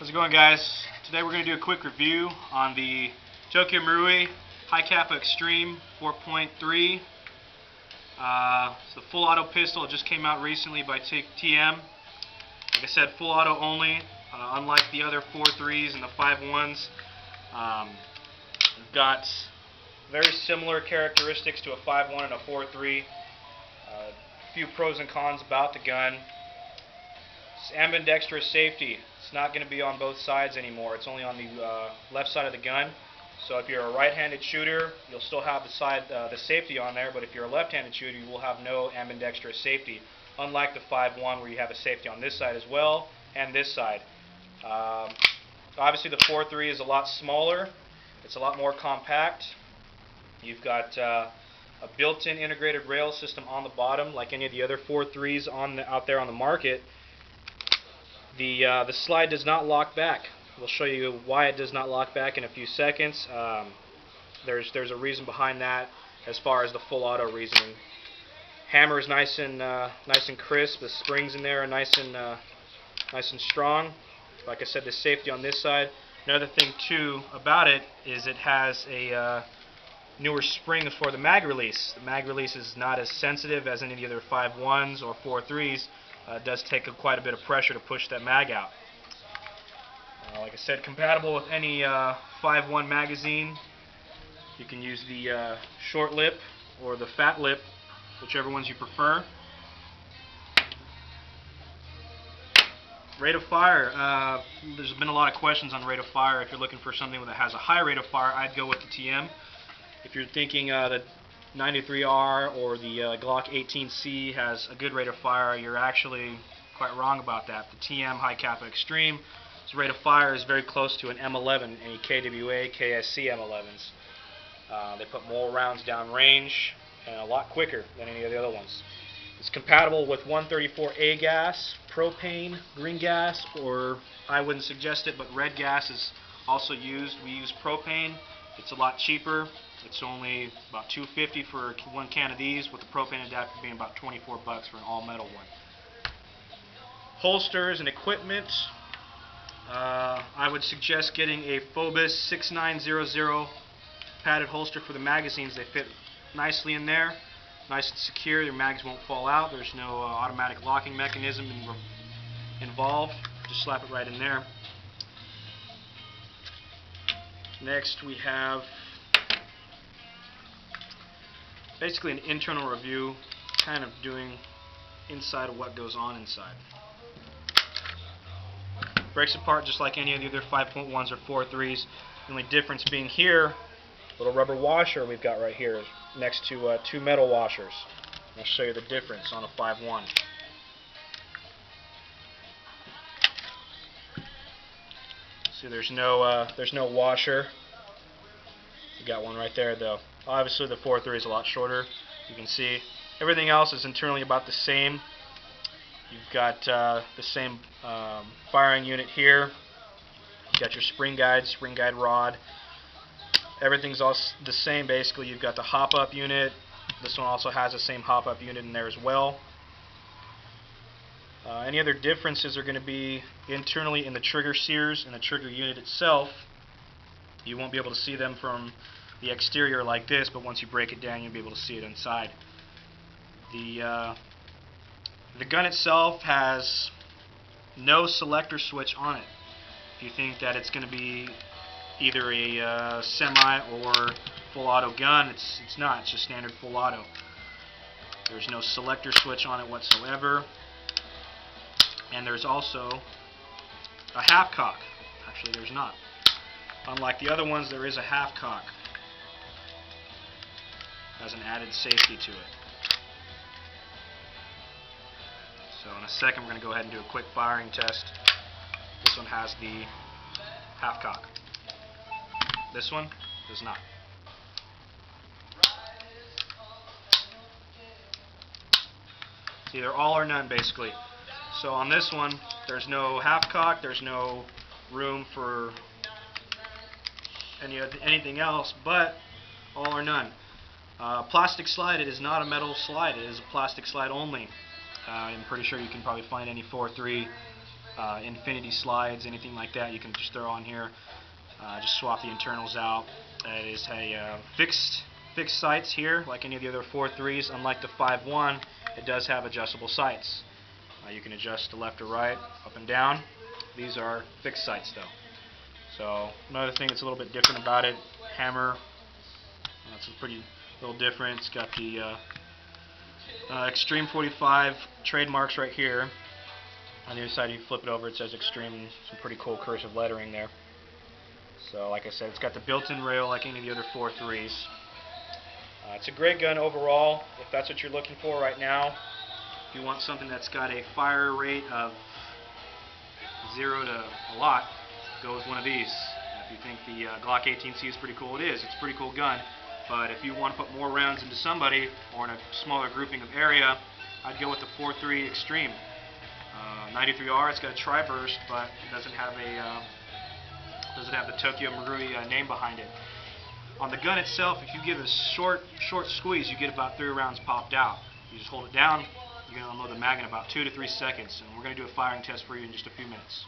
How's it going, guys? Today we're going to do a quick review on the Tokyo Marui HI-Capa Xtreme 4.3. It's the full auto pistol. It just came out recently by pt1. Like I said, full auto only. Unlike the other 4.3s and the 5.1s, we've got very similar characteristics to a 5.1 and a 4.3. A few pros and cons about the gun. It's ambidextrous safety. It's not going to be on both sides anymore. It's only on the left side of the gun. So if you're a right-handed shooter, you'll still have the safety on there. But if you're a left-handed shooter, you will have no ambidextrous safety. Unlike the 5.1, where you have a safety on this side as well and this side. Obviously, the 4.3 is a lot smaller. It's a lot more compact. You've got a built-in integrated rail system on the bottom, like any of the other 4.3s out there on the market. The slide does not lock back. We'll show you why it does not lock back in a few seconds. There's a reason behind that, as far as the full auto reasoning. Hammer is nice and crisp. The springs in there are nice and strong. Like I said, the safety on this side. Another thing too about it is it has a newer spring for the mag release. The mag release is not as sensitive as any of the other 5.1s or 4.3s. It does take quite a bit of pressure to push that mag out. Like I said, compatible with any 5.1 magazine. You can use the short lip or the fat lip, whichever ones you prefer. Rate of fire. There's been a lot of questions on rate of fire. If you're looking for something that has a high rate of fire, I'd go with the TM. If you're thinking the 93R or the Glock 18C has a good rate of fire, you're actually quite wrong about that. The TM HI-Capa Xtreme, its rate of fire is very close to an M11, any KWA, KSC M11s. They put more rounds down range and a lot quicker than any of the other ones. It's compatible with 134A gas, propane, green gas, or I wouldn't suggest it, but red gas is also used. We use propane. It's a lot cheaper. It's only about $2.50 for one can of these, with the propane adapter being about $24 for an all-metal one. Holsters and equipment. I would suggest getting a Phobos 6900 padded holster for the magazines. They fit nicely in there, nice and secure. Your mags won't fall out. There's no automatic locking mechanism involved. Just slap it right in there. Next we have basically an internal review, kind of doing inside of what goes on inside. Breaks apart just like any of the other 5.1s or 4.3s. The only difference being here, little rubber washer we've got right here next to two metal washers. I'll show you the difference on a 5.1. See, there's no washer. You got one right there though. Obviously the 4.3 is a lot shorter. You can see everything else is internally about the same. You've got the same firing unit here. You've got your spring guide rod. Everything's all the same basically. You've got the hop-up unit. This one also has the same hop-up unit in there as well. Any other differences are going to be internally in the trigger sears and the trigger unit itself. You won't be able to see them from the exterior like this, but once you break it down, you'll be able to see it inside. The gun itself has no selector switch on it. If you think that it's going to be either a semi or full auto gun, it's not. It's just standard full auto. There's no selector switch on it whatsoever. And there's also a half cock. Actually, there's not. Unlike the other ones, there is a half cock as an added safety to it. So in a second, we're going to go ahead and do a quick firing test. This one has the half cock. This one does not. It's either all or none, basically. So on this one, there's no half cock. There's no room for anything else but all or none. Plastic slide. It is not a metal slide. It is a plastic slide only. I'm pretty sure you can probably find any 4.3 infinity slides, anything like that, you can just throw on here. Just swap the internals out. It is a fixed sights here, like any of the other 4.3s. Unlike the 5.1, it does have adjustable sights. You can adjust to left or right, up and down. These are fixed sights though. So another thing that's a little bit different about it, hammer. It's a pretty little different. It's got the Xtreme 45 trademarks right here. On the other side, you flip it over, it says Xtreme. Some pretty cool cursive lettering there. So like I said, it's got the built-in rail like any of the other 4.3s. It's a great gun overall, if that's what you're looking for right now. If you want something that's got a fire rate of 0 to a lot, go with one of these. If you think the Glock 18C is pretty cool, it is. It's a pretty cool gun. But if you want to put more rounds into somebody, or in a smaller grouping of area, I'd go with the 4.3 Xtreme. 93R, it's got a tri-burst, but it doesn't have the Tokyo Marui name behind it. On the gun itself, if you give a short squeeze, you get about 3 rounds popped out. You just hold it down, you're going to unload the mag in about 2 to 3 seconds, and we're going to do a firing test for you in just a few minutes.